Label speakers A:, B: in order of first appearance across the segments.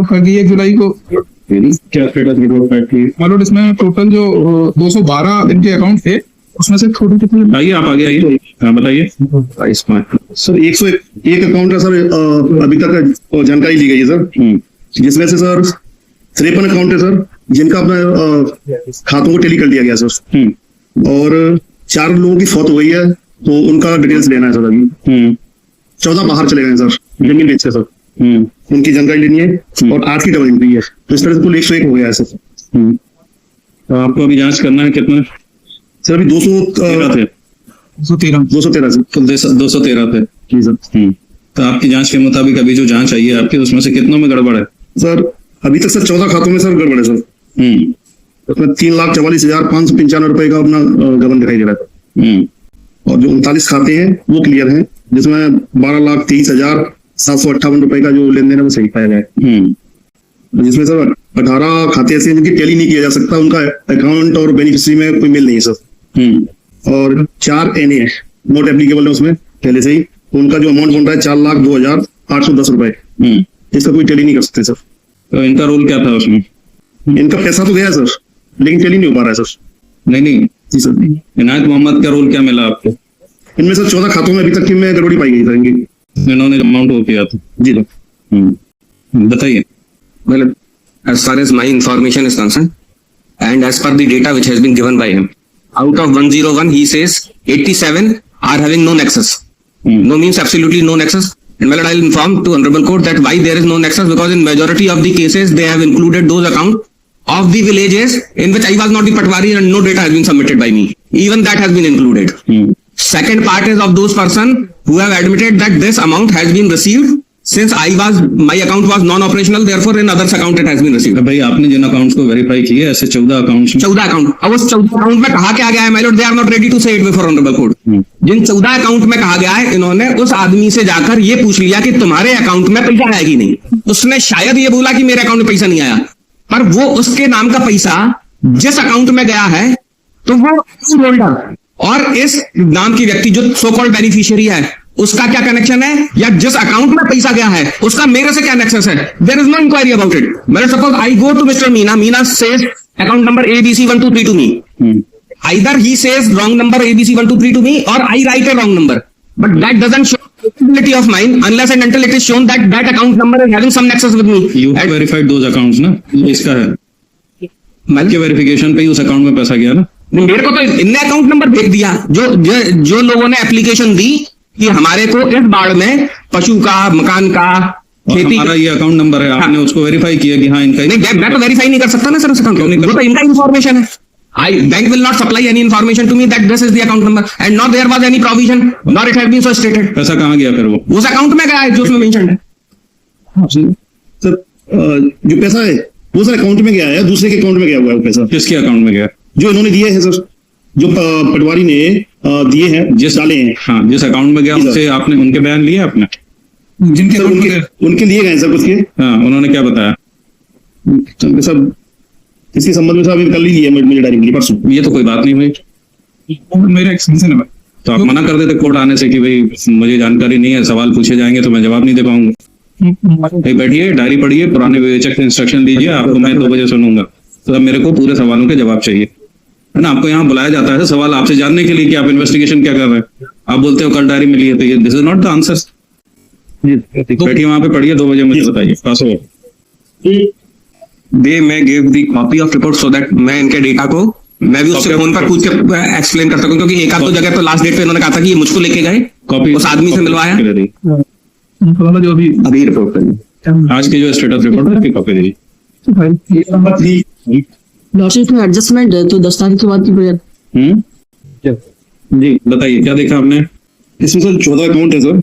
A: Report file की 1 जुलाई को।
B: क्या स्टेटस रिपोर्ट फाइल की?
A: मतलब इसमें टोटल जो 212 इनके अकाउंट थे, उसमें से छोटे कितने?
B: आइए आप आगे आइए, हाँ बताइए।
C: सर 101 अकाउंट है सर, अभी तक जानकारी ली गई है सर, जिसमें से सर 53 अकाउंट है सर जिनका अपना खातों को टेली कर दिया गया सर, और 4 लोगों की फौत हो गई है, तो उनका डिटेल्स लेना है सर। अभी 14 बाहर चले गए सर जमीन बेच के सर, उनकी जानकारी लेनी है, और 8 की डबल एंट्री है, तो इस तरह से कुल 101 हो गया है सर।
B: तो आपको अभी जांच करना है कितना?
C: सर अभी 213 थे। 213 सर,
B: कुल 213 थे
C: जी सर।
B: तो आपकी जांच के मुताबिक अभी जो जांच आई है आपकी, उसमें से कितनों में गड़बड़ है?
C: सर अभी तक सर 14 खातों में सर गड़बड़ है सर, उसमें 3,44,595 रुपए का अपना गबन दिखाई दे रहा है, और जो 39 खाते हैं वो क्लियर हैं, जिसमें 12,23,758 रुपए का जो लेन देन है वो सही पाया गया है, जिसमें सर 18 खाते ऐसे हैं जिनकी टैली नहीं किया जा सकता, उनका अकाउंट और बेनिफिशियरी में कोई मेल नहीं है सर, और 4 NA नॉट एप्लीकेबल है उसमें पहले से ही, उनका जो अमाउंट बन रहा है 4,02,810 रुपए, इसका कोई टैली नहीं कर सकते सर।
B: तो इनका रोल क्या था उसमें?
C: इनका पैसा तो गया है सर, लेकिन टैली नहीं हो पा रहा है सर।
B: नहीं
C: जी सर।
B: इनायत मोहम्मद का रोल क्या मिला आपको?
C: इनमें सर 14 खातों में अभी तक की में गड़बड़ी पाई गई सर इनकी,
B: इन्होंने अमाउंट वो किया था।
C: जी सर।
B: बताइए।
D: Well, as far as my information is concerned, and as per the data which has been given by him, out of 101, he says 87 are having no nexus. No means absolutely no nexus. And well, I'll inform to Honorable Court that why there is no nexus, because in majority of the cases, they have included those accounts of the villages in which I was not the patwari and no data has been submitted by me. Even that has been included. Second part is of those person who have admitted that this amount has been received since my account was non-operational, therefore in others account it has been received.
B: भाई आपने जिन accounts को verify किया ऐसे 14 accounts
D: 14 account, अब उस 14 account में कहा क्या गया है my lord, they are not ready to say it before honourable court. जिन 14 अकाउंट में कहा गया है, इन्होंने उस आदमी से जाकर ये पूछ लिया कि तुम्हारे अकाउंट में पैसा आया कि नहीं, उसने शायद ये बोला कि मेरे अकाउंट में पैसा नहीं आया, पर वो उसके नाम का पैसा जिस अकाउंट में गया है, तो वो होल्डर और इस नाम की व्यक्ति जो सो कॉल्ड बेनिफिशियरी है, उसका क्या कनेक्शन है, या जिस अकाउंट में पैसा गया है उसका मेरे से क्या नेक्सस है? There is no inquiry about it. मतलब suppose I go to mister Meena says account number ABC123 to me, either he says wrong number ABC123 to me or I write a wrong number, but that doesn't show capability of mine unless and until it is shown that that account number is having some nexus with me.
B: You have verified those accounts ना, इसका है के verification पे ही उस account में पैसा गया ना।
D: मेरे को तो इनने अकाउंट नंबर भेज दिया, जो लोगों ने एप्लीकेशन दी कि हमारे को इस बाढ़ में पशु का, मकान का, खेती
B: हमारा ये अकाउंट नंबर है, आपने उसको वेरीफाई किया कि हाँ इनका
D: नहीं, मैं तो वेरीफाई नहीं कर सकता ना सर उस अकाउंट को, वो तो इनका इन्फॉर्मेशन है। Bank will not supply any information to me that this is the account number and not there was any provision nor it has been so stated.
B: पैसा कहाँ गया फिर? वो
D: उस अकाउंट में गया है जो उसमें मेंशन है।
C: सर जो पैसा है वो सर अकाउंट में गया है, दूसरे के अकाउंट में गया हुआ है वो पैसा।
B: किसके अकाउंट में गया?
C: जो इन्होंने दिए हैं सर, जो पटवारी ने दिए हैं, जिस डाले हैं,
B: हाँ जिस अकाउंट में गया उससे आपने उनके बयान लिए आपने?
C: जिनके उनके लिए गए सर कुछ के,
B: हाँ उन्होंने क्या बताया?
C: सब इसके संबंध में अभी कल ही लिया मेरी डायरी मिली परसों।
B: ये तो कोई बात नहीं हुई,
A: मेरा एक्सटेंशन है।
B: तो आप मना कर देते कोर्ट आने से कि भाई मुझे जानकारी नहीं है, सवाल पूछे जाएंगे तो मैं जवाब नहीं दे पाऊंगा। भाई बैठिए, डायरी पढ़िए, पुराने विवेचक से इंस्ट्रक्शन लीजिए, आपको मैं 2 बजे सुनूंगा, तो अब मेरे को पूरे सवालों के जवाब चाहिए, है ना। आपको यहाँ बुलाया जाता है सवाल आपसे जानने के लिए कि आप इन्वेस्टिगेशन क्या कर रहे हैं, आप बोलते हो कल डायरी मिली है, तो ये this is not the answer. बैठिए वहां पे पढ़िए, 2 बजे मुझे बताइए पास हो।
D: They may give the copy of report so that मैं इनके डेटा को मैं भी उससे फोन पर पूछ के एक्सप्लेन कर सकूं, क्योंकि एक आध तो जगह तो लास्ट डेट पे इन्होंने कहा था कि ये मुझको लेके गए,
B: कॉपी
D: उस आदमी से मिलवाया,
A: जो
D: अभी रिपोर्ट करेंगे
B: आज की जो स्टेटस रिपोर्ट है उसकी कॉपी दीजिए।
E: लॉजिक में एडजस्टमेंट है तो 10 तारीख के बाद की
B: जी बताइए क्या देखा आपने?
C: इसमें सर 14 अकाउंट है सर,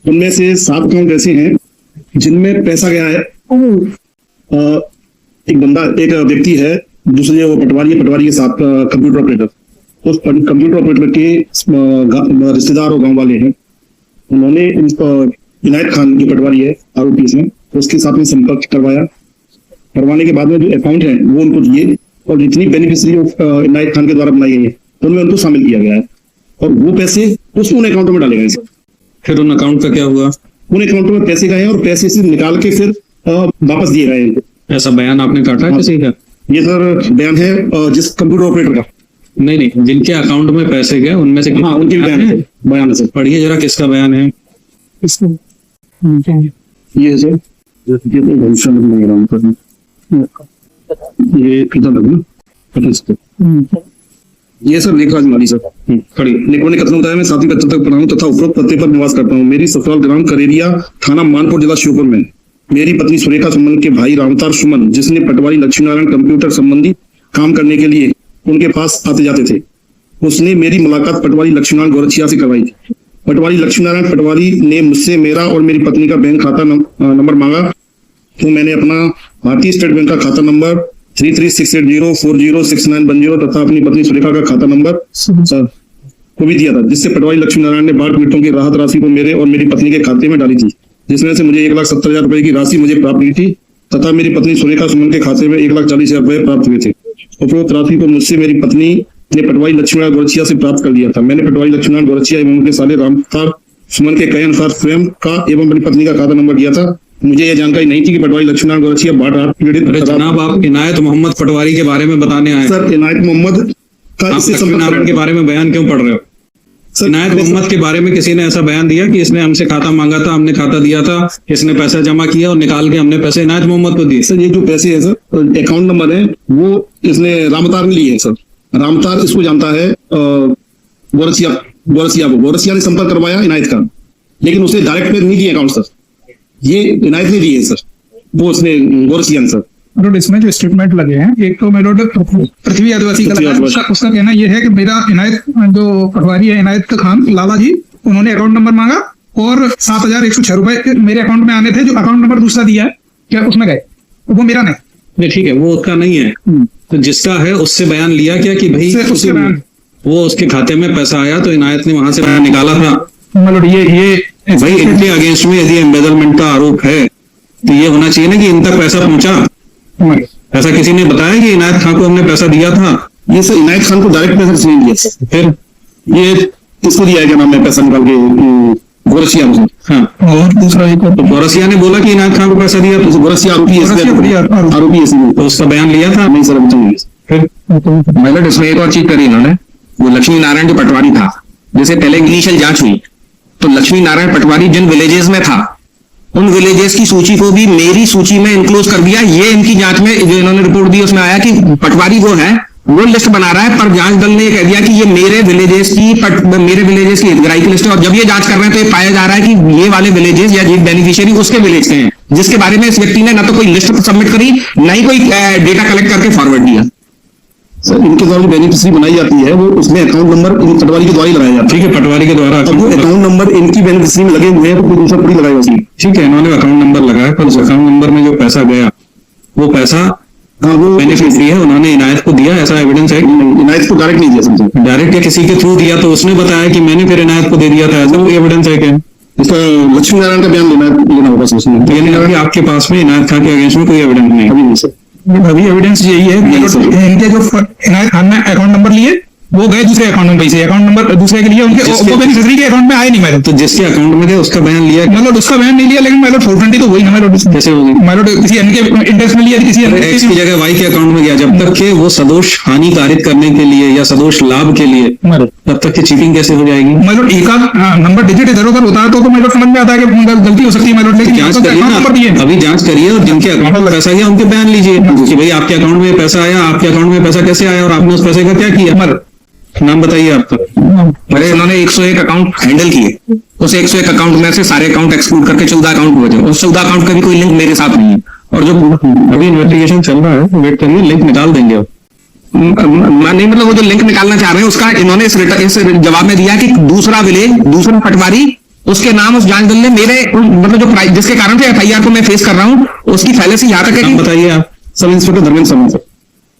C: उनमें से 7 अकाउंट ऐसे हैं जिनमें पैसा गया है। एक व्यक्ति है, दूसरे वो पटवारी है, पटवारी के साथ कंप्यूटर ऑपरेटर, उस कंप्यूटर ऑपरेटर के रिश्तेदार और गांव वाले हैं, उन्होंने इनायत खान जो पटवारी है आरोपी में, उसके साथ में संपर्क करवाने के बाद में जो अकाउंट है वो उनको दिए, और जितनी बेनिफिशियरी इनायत खान के द्वारा बनाई गई है उनमें उनको शामिल किया गया है, और वो पैसे उन अकाउंटों में डाले गए।
B: फिर उन अकाउंट का क्या हुआ?
C: उन अकाउंटों में पैसे गए और पैसे से निकाल के फिर वापस दिए गए हैं।
B: ऐसा बयान आपने काटा किसी का?
C: ये सर बयान है जिस कंप्यूटर ऑपरेटर का।
B: नहीं, जिनके अकाउंट में पैसे गए उनमें से
C: हाँ, उनके बयान है, बयान है सर।
B: पढ़िए जरा किसका बयान है।
C: ये है सर, ये तो भविष्य में नहीं रहा हूँ, ये कितना लगा ये सर लेखराज माली सर। खड़ी लेखों ने कथन बताया, मैं 7वीं कक्षा तक पढ़ा हूँ तथा उपरोक्त पते पर निवास करता हूँ। मेरी ससुराल ग्राम करेरिया, थाना मानपुर, जिला श्योपुर में। मेरी पत्नी सुरेखा सुमन के भाई रामतार सुमन, जिसने पटवारी लक्ष्मी नारायण कंप्यूटर संबंधी काम करने के लिए उनके पास आते जाते थे, उसने मेरी मुलाकात पटवारी लक्ष्मीनारायण गोरछिया से करवाई थी। पटवारी लक्ष्मीनारायण पटवारी ने मुझसे मेरा और मेरी पत्नी का बैंक खाता नंबर मांगा, तो मैंने अपना भारतीय स्टेट बैंक का खाता नंबर 336804069110 तथा अपनी पत्नी सुरेखा का खाता नंबर को भी दिया था, जिससे पटवारी लक्ष्मीनारायण ने बाढ़ पीड़ितों की राहत राशि को मेरे और मेरी पत्नी के खाते में डाली थी, जिसमें से मुझे 1,70,000 रुपए की राशि मुझे प्राप्त हुई थी तथा मेरी पत्नी सुरेखा सुमन के खाते में 1,40,000 रुपए प्राप्त हुए थे। उपरोक्त राशि को मुझसे मेरी पत्नी ने पटवारी लक्ष्मीनारायण गोरछिया से प्राप्त कर लिया था। मैंने पटवारी लक्ष्मीनारायण गोरछिया एवं उनके साले रामतार सुमन के कहे अनुसार स्वयं का एवं अपनी पत्नी का खाता नंबर दिया था। मुझे यह जानकारी नहीं थी कि पटवारी लक्ष्मीनारायण गोरछिया बाढ़ राहत पीड़ित।
B: अरे जनाब, आप इनायत मोहम्मद पटवारी के बारे में बताने आए।
C: सर इनायत मोहम्मद का
B: आप लक्ष्मीनारायण के बारे में बयान क्यों पढ़ रहे हो? इनायत मोहम्मद के बारे में किसी ने ऐसा बयान दिया कि इसने हमसे खाता मांगा था, हमने खाता दिया था, इसने पैसा जमा किया और निकाल के हमने पैसे इनायत मोहम्मद को दिए?
C: सर ये जो पैसे है सर, अकाउंट नंबर है, वो इसने रामतार ने लिए है सर। रामतार इसको जानता है गोरछिया ने संपर्क करवाया इनायत का, लेकिन उसने डायरेक्ट पे नहीं दिए अकाउंट सर, ये इनायत ने दिए सर, वो उसने गोरछिया ने सर।
A: मेलोड इसमें जो स्टेटमेंट लगे हैं, एक तो मेलोड पृथ्वी आदिवासी का लगा है, उसका कहना ये है कि मेरा इनायत जो पटवारी है इनायत खान लाला जी, उन्होंने अकाउंट नंबर मांगा और 7,106 रुपए मेरे अकाउंट में आने थे, जो अकाउंट नंबर दूसरा दिया है क्या उसमें गए, वो मेरा नहीं।
B: ठीक है, वो उसका नहीं है, तो जिसका है उससे बयान लिया क्या कि भाई वो उसके खाते में पैसा आया तो इनायत ने वहां से बयान निकाला था?
A: मेलोड ये
B: भाई इनके अगेंस्ट में यदि एम्बेजलमेंट का आरोप है तो ये होना चाहिए ना कि इन तक पैसा पहुंचा। ऐसा किसी ने बताया कि इनायत खान को हमने पैसा दिया था?
C: ये सर इनायत खान को डायरेक्ट पैसा नहीं दिया,
B: फिर
C: ये किसको दिया है क्या नाम है पैसा निकाल के? गोरछिया ने।
B: हाँ,
A: और दूसरा एक
B: तो गोरछिया ने बोला कि इनायत खान को पैसा दिया, तो
C: गोरछिया आरोपी है,
B: तो उसका बयान लिया था?
C: नहीं सर अभी तो नहीं।
B: फिर
D: मतलब इसमें एक और चीज करी इन्होंने, वो लक्ष्मी नारायण जो पटवारी था, जैसे पहले इनिशियल जांच हुई तो लक्ष्मी नारायण पटवारी जिन विलेजेस में था उन विलेजेस की सूची को भी मेरी सूची में इंक्लूड कर दिया। ये इनकी जांच में जो इन्होंने रिपोर्ट दी उसमें आया कि पटवारी वो है वो लिस्ट बना रहा है, पर जांच दल ने ये कह दिया कि ये मेरे विलेजेस की हितग्राही की लिस्ट है। और जब ये जांच कर रहे हैं तो ये पाया जा रहा है कि ये वाले विलेजेस या बेनिफिशियरी उसके विलेज के हैं, जिसके बारे में इस व्यक्ति ने ना तो कोई लिस्ट सबमिट करी, ना ही कोई डेटा कलेक्ट करके फॉरवर्ड दिया।
C: सर इनके द्वारा जो बेनिफिशियरी बनाई जाती है वो उसमें अकाउंट नंबर इन पटवारी के द्वारा ही लगाया जाता है।
B: ठीक है, पटवारी के द्वारा
C: अब वो अकाउंट नंबर इनकी बेनिफिशियरी में लगे हुए हैं, तो कोई दूसरा थोड़ी लगाएगा उसमें।
B: ठीक है, इन्होंने अकाउंट नंबर लगाया, पर उस अकाउंट नंबर में जो पैसा गया वो पैसा
C: हाँ वो
B: बेनिफिशियरी है, उन्होंने इनायत को दिया, ऐसा एविडेंस है?
C: इनायत को डायरेक्ट नहीं दिया समझे,
B: डायरेक्ट या किसी के थ्रू दिया, तो उसने बताया कि मैंने फिर इनायत को दे दिया था, ऐसा कोई एविडेंस है क्या?
C: इसका लक्ष्मी नारायण का बयान लेना होगा सर उसमें।
B: तो यानी अभी आपके पास में इनायत खान के अगेंस्ट में कोई एविडेंस नहीं?
C: अभी नहीं सर,
A: अभी एविडेंस यही है कि इनके जो इनायत खान ने अकाउंट नंबर लिए वो गए दूसरे अकाउंट में पैसे, अकाउंट नंबर दूसरे के लिए उनके वो बेनिफिशियरी के अकाउंट में आए नहीं। मैलोड
B: तो जिसके अकाउंट में थे उसका बयान लिया?
A: मैलोड उसका बयान नहीं लिया, लेकिन मैलोड 420 तो वही ना मैलोड
B: कैसे होगी?
A: मैलोड किसी अन्य के इंटरेस्ट में लिया, किसी अन्य
B: एक्स की जगह वाई के अकाउंट में गया, जब तक के वो सदोष हानि कारित करने के लिए या सदोष लाभ के लिए, तब तक की चीटिंग कैसे हो जाएगी?
A: मैलोड एक नंबर डिजिट इधर उधर होता है तो मैलोड समझ में आता है कि गलती हो सकती है मैलोड, लेकिन
B: जांच करिए ना, अभी जांच करिए और जिनके अकाउंट में पैसा गया उनके बयान लीजिए कि भाई आपके अकाउंट में पैसा आया, आपके अकाउंट में पैसा कैसे आया और आपने उस पैसे का क्या किया? नाम बताइए आपका।
D: पहले इन्होंने 101 अकाउंट हैंडल किए, उस 101 अकाउंट में से सारे अकाउंट एक्सक्लूड करके 14 अकाउंट हुए थे, उस 14 अकाउंट का भी कोई लिंक मेरे साथ नहीं है। और जो
B: अभी इन्वेस्टिगेशन चल रहा है, वेट करिए, लिंक निकाल देंगे अब।
D: नहीं मतलब वो जो लिंक निकालना चाह रहे हैं उसका इन्होंने इस जवाब में दिया कि दूसरा विलेज, दूसरा पटवारी, उसके नाम उस जांच दल ने मेरे मतलब जो जिसके कारण से FIR को मैं फेस कर रहा हूँ उसकी फैलेसी यहाँ तक है कि
B: बताइए आप।
C: Sub inspector Dharmendra Sharma.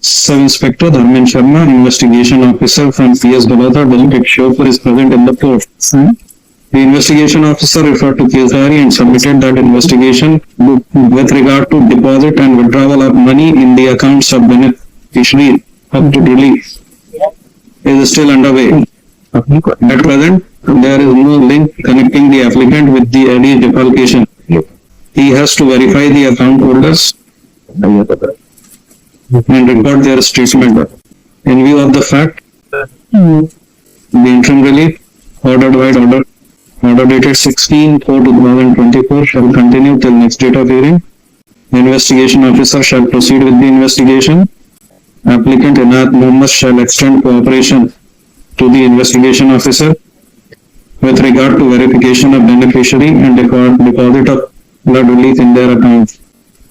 B: Sub Inspector Dharmendra Sharma, investigation officer from PS Balata, Delegate Shopur is present in the court. The investigation officer referred to case diary and submitted that investigation with regard to deposit and withdrawal of money in the accounts of beneficiary up to relief is still underway. At present, there is no link connecting the applicant with the alleged defalcation. he has to verify the account holders and record their statement. In view of the fact, the interim relief ordered by order dated 16/4/2024 shall continue till next date of hearing. The investigation officer shall proceed with the investigation. Applicant Inayat Mohammed shall extend cooperation to the investigation officer with regard to verification of beneficiary and deposit of blood relief in their account.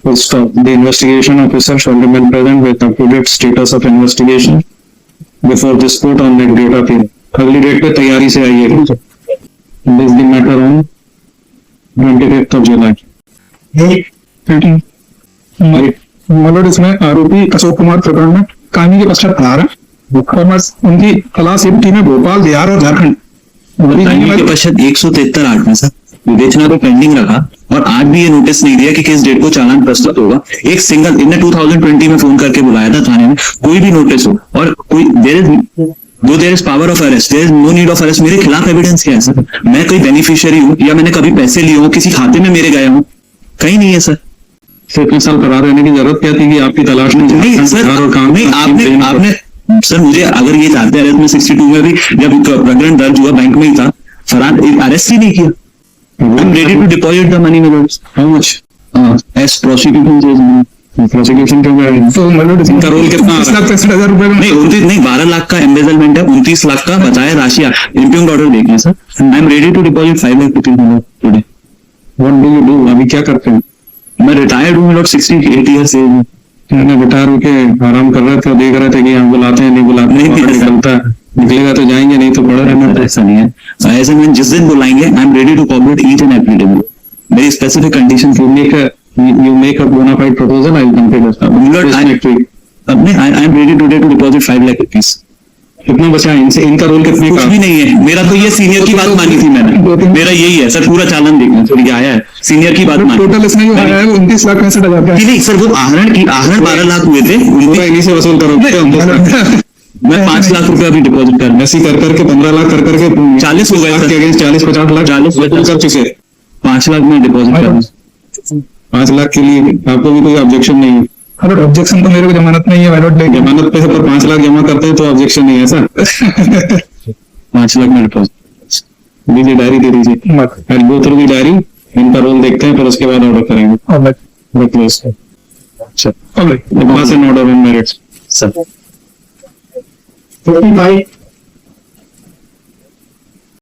B: Full stop. The investigation officer shall remain present with up-to-date status of investigation before this court on next date of hearing. अगली date पे तैयारी से आइए. This the matter on 25th of July.
A: मतलब इसमें आरोपी अशोक कुमार प्रकरण में कानूनी के पश्चात फरार है और उनकी तलाश एक टीम है भोपाल, बिहार और झारखंड.
F: के पश्चात 173(8) में सर विवेचना को पेंडिंग रखा और आज भी ये नोटिस नहीं दिया कि किस डेट को चालान प्रस्तुत होगा. एक सिंगल इन्हें 2020 में फोन करके बुलाया था थाने में, कोई भी नोटिस हो और कोई there is power of arrest, there is no need of arrest. मेरे खिलाफ एविडेंस क्या है सर? मैं कोई बेनिफिशियरी हूँ या मैंने कभी पैसे लिए हूँ, किसी खाते में मेरे गया हूँ? कहीं नहीं है सर.
B: इतने साल फरार रहने की जरूरत क्या थी कि आपकी तलाश
F: नहीं सर,
B: और काम
F: नहीं आपने सर मुझे अगर ये चाहते अरेस्ट में 62 में भी जब प्रकरण दर्ज हुआ बैंक में ही था, फरार अरेस्ट ही नहीं किया. I am ready to deposit the money में.
B: How much
F: as prosecution
B: prosecution क्यों कर रहे हैं?
A: तो मतलब
B: इनका रोल कितना आ रहा है?
A: 60,000 रुपए में
F: नहीं 12 लाख का एम्बेजलमेंट है, 29 लाख का बचाया राशि. इम्प्यूग्ड ऑर्डर देखिए sir. I am ready to deposit 5 lakh today.
B: What do you do? अभी क्या करते हैं?
F: मैं रिटायर्ड हूँ, 68 ईयर्स से.
B: मैंने रिटायर होके आराम कर रहे थे, देख रहे थे कि यहाँ बुलाते हैं नहीं बुलाते
F: नहीं,
B: नहीं निकलता है. निकलेगा तो जाएंगे, नहीं तो पड़े रहना.
F: ऐसा नहीं है. ऐसे में जिस दिन बुलाएंगे I am ready to cooperate each and every day. मेरी specific condition
B: You make a bona fide proposal, I will consider.
F: next week. I am ready today to deposit 5 lakh rupees.
B: कितना बचा है इनसे? इनका रोल कितने
F: कुछ
B: का?
F: भी नहीं है. मेरा तो ये सीनियर की बात मानी थी मैंने. मेरा यही है सर, पूरा चालान देखना सर, ये आया है सीनियर की बात मानी.
A: टोटल इसमें जो आया है वो 29,65,000 का है.
F: नहीं सर, वो आहरण 12 लाख हुए थे.
B: पूरा इन्हीं से वसूल करोगे?
F: मैं 5 लाख रुपए अभी डिपॉजिट कर
B: ऐसी कर करके 15 लाख कर करके
F: 40 हो गए सर.
B: 40-50 लाख
F: 40
B: वसूल कर चुके.
F: 5 लाख में डिपॉजिट कर.
B: 5 लाख के लिए आपको भी कोई ऑब्जेक्शन नहीं है?
A: अरे ऑब्जेक्शन तो मेरे को जमानत नहीं है वैलोट लेके.
B: जमानत पे पर 5 लाख जमा करते हैं तो ऑब्जेक्शन नहीं है सर.
F: 5 लाख में डिपॉजिट.
B: दीजिए डायरी दे दीजिए. Go through the diary. इनका रोल देखते हैं फिर उसके बाद ऑर्डर करेंगे. अच्छा,
A: alright.
B: Pass an order on merits.
F: Sir.
C: 55